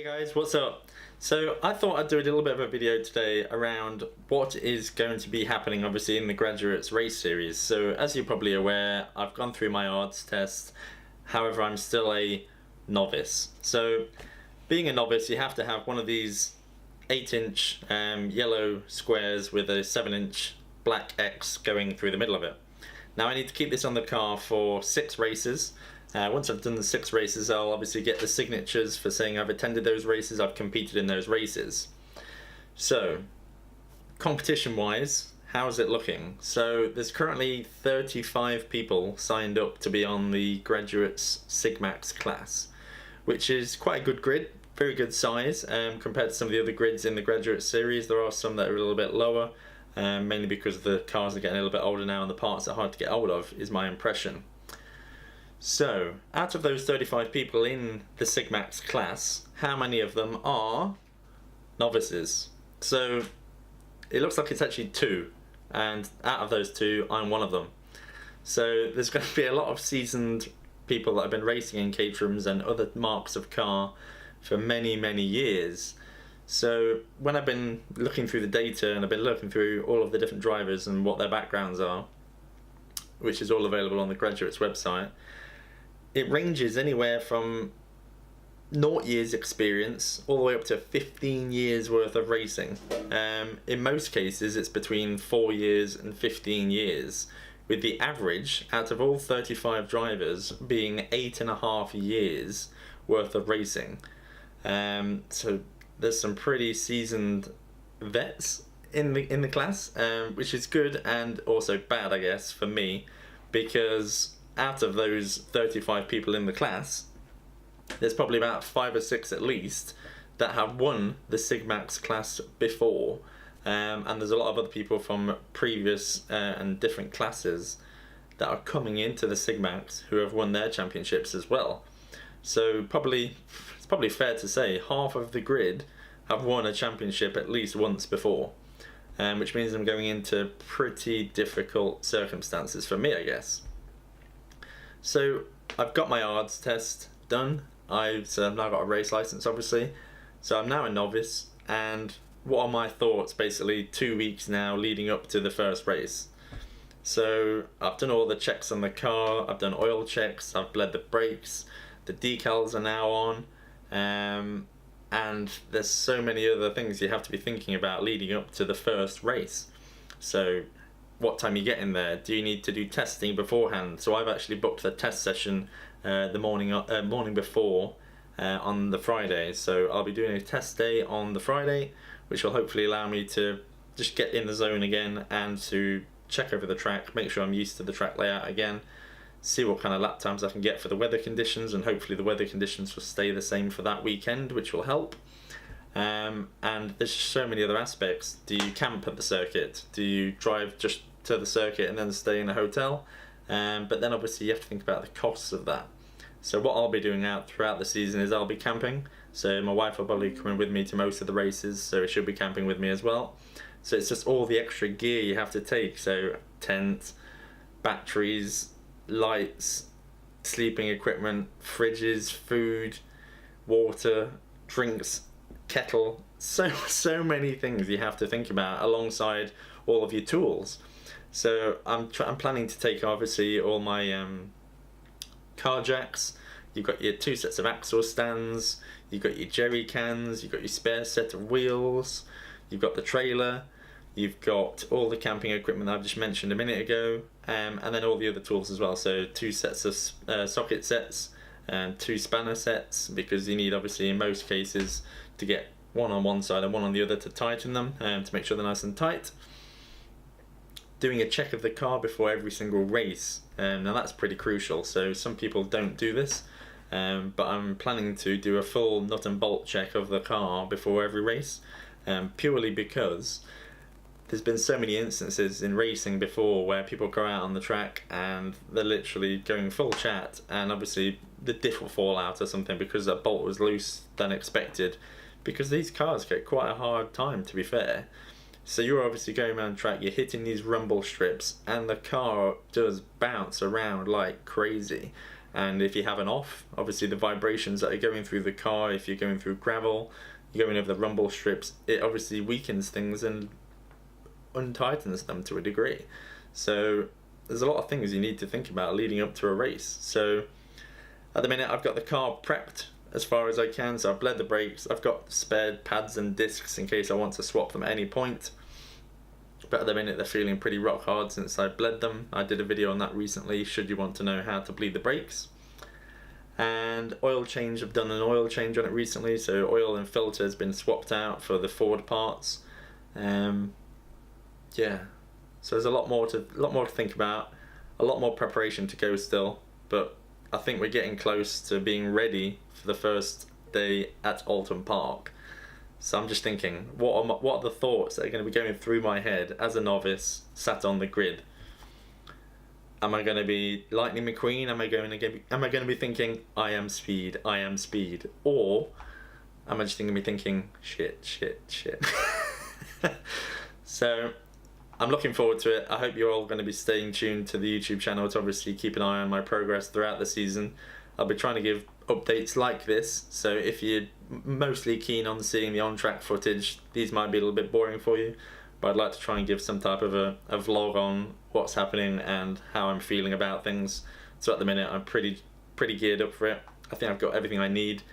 Guys, what's up? So I thought I'd do a little bit of a video today around what is going to be happening obviously in the Graduates race series. So as you're probably aware, I've gone through my odds test, however I'm still a novice. So being a novice, you have to have one of these 8-inch yellow squares with a 7-inch black X going through the middle of it. Now I need to keep this on the car for 6 races. Once I've done the 6 races, I'll obviously get the signatures for saying I've attended those races, I've competed in those races. So, competition-wise, how's it looking? So, there's currently 35 people signed up to be on the Graduates Sigmax class, which is quite a good grid, very good size compared to some of the other grids in the Graduate series. There are some that are a little bit lower, mainly because the cars are getting a little bit older now and the parts are hard to get hold of, is my impression. So, out of those 35 people in the Sigmax class, how many of them are novices? So, it looks like it's actually 2, and out of those 2, I'm one of them. So, there's going to be a lot of seasoned people that have been racing in Caterhams and other marks of car for many, many years. So, when I've been looking through the data and I've been looking through all of the different drivers and what their backgrounds are, which is all available on the Graduates website, it ranges anywhere from 0 years experience all the way up to 15 years worth of racing. In most cases it's between 4 years and 15 years, with the average out of all 35 drivers being 8.5 years worth of racing. So there's some pretty seasoned vets in the class, which is good and also bad, I guess, for me, because out of those 35 people in the class, there's probably about 5 or 6 at least that have won the Sigmax class before, and there's a lot of other people from previous and different classes that are coming into the Sigmax who have won their championships as well. So it's probably fair to say half of the grid have won a championship at least once before, which means I'm going into pretty difficult circumstances for me, I guess. So I've got my odds test done. I've now got a race license, obviously. So I'm now a novice, and what are my thoughts basically 2 weeks now leading up to the first race? So I've done all the checks on the car, I've done oil checks, I've bled the brakes, the decals are now on, and there's so many other things you have to be thinking about leading up to the first race. So what time you get in there? Do you need to do testing beforehand? So I've actually booked the test session the morning before on the Friday. So I'll be doing a test day on the Friday, which will hopefully allow me to just get in the zone again and to check over the track, make sure I'm used to the track layout again, see what kind of lap times I can get for the weather conditions, and hopefully the weather conditions will stay the same for that weekend, which will help. And there's so many other aspects. Do you camp at the circuit? Do you drive just to the circuit and then stay in a hotel? But then obviously you have to think about the costs of that. So what I'll be doing out throughout the season is I'll be camping. So my wife will probably come in with me to most of the races, so she'll be camping with me as well. So it's just all the extra gear you have to take. So tent, batteries, lights, sleeping equipment, fridges, food, water, drinks, kettle, so many things you have to think about alongside all of your tools. So I'm planning to take obviously all my car jacks. You've got your 2 sets of axle stands, you've got your jerry cans, you've got your spare set of wheels, you've got the trailer, you've got all the camping equipment that I've just mentioned a minute ago, and then all the other tools as well. So 2 sets of socket sets and 2 spanner sets, because you need obviously in most cases to get one on one side and one on the other to tighten them, to make sure they're nice and tight. Doing a check of the car before every single race, now that's pretty crucial. So some people don't do this, but I'm planning to do a full nut and bolt check of the car before every race, purely because there's been so many instances in racing before where people go out on the track and they're literally going full chat, and obviously the diff will fall out or something because that bolt was loose than expected, because these cars get quite a hard time, to be fair. So you're obviously going around the track, you're hitting these rumble strips, and the car does bounce around like crazy. And if you have an off, obviously the vibrations that are going through the car, if you're going through gravel, you're going over the rumble strips, it obviously weakens things and untightens them to a degree. So there's a lot of things you need to think about leading up to a race. So at the minute I've got the car prepped as far as I can, so I've bled the brakes, I've got spare pads and discs in case I want to swap them at any point. But at the minute they're feeling pretty rock hard since I bled them. I did a video on that recently, should you want to know how to bleed the brakes. And oil change, I've done an oil change on it recently, so oil and filter has been swapped out for the forward parts. Yeah, so there's a lot more to think about, a lot more preparation to go still, but I think we're getting close to being ready for the first day at Alton Park. So I'm just thinking, what are the thoughts that are going to be going through my head as a novice sat on the grid? Am I going to be Lightning McQueen? Am I going to be thinking, I am speed, or am I just going to be thinking, shit? So I'm looking forward to it. I hope you're all going to be staying tuned to the YouTube channel to obviously keep an eye on my progress throughout the season. I'll be trying to give updates like this, so if you're mostly keen on seeing the on-track footage, these might be a little bit boring for you, but I'd like to try and give some type of a vlog on what's happening and how I'm feeling about things. So at the minute I'm pretty geared up for it. I think I've got everything I need.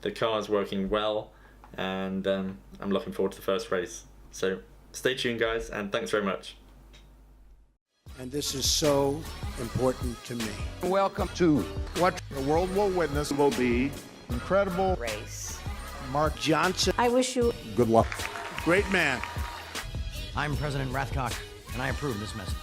The car's working well, and I'm looking forward to the first race. So stay tuned, guys, and thanks very much. And this is so important to me. Welcome to what the world will witness will be incredible race. Mark Johnson. I wish you good luck. Great man. I'm President Rathcock, and I approve this message.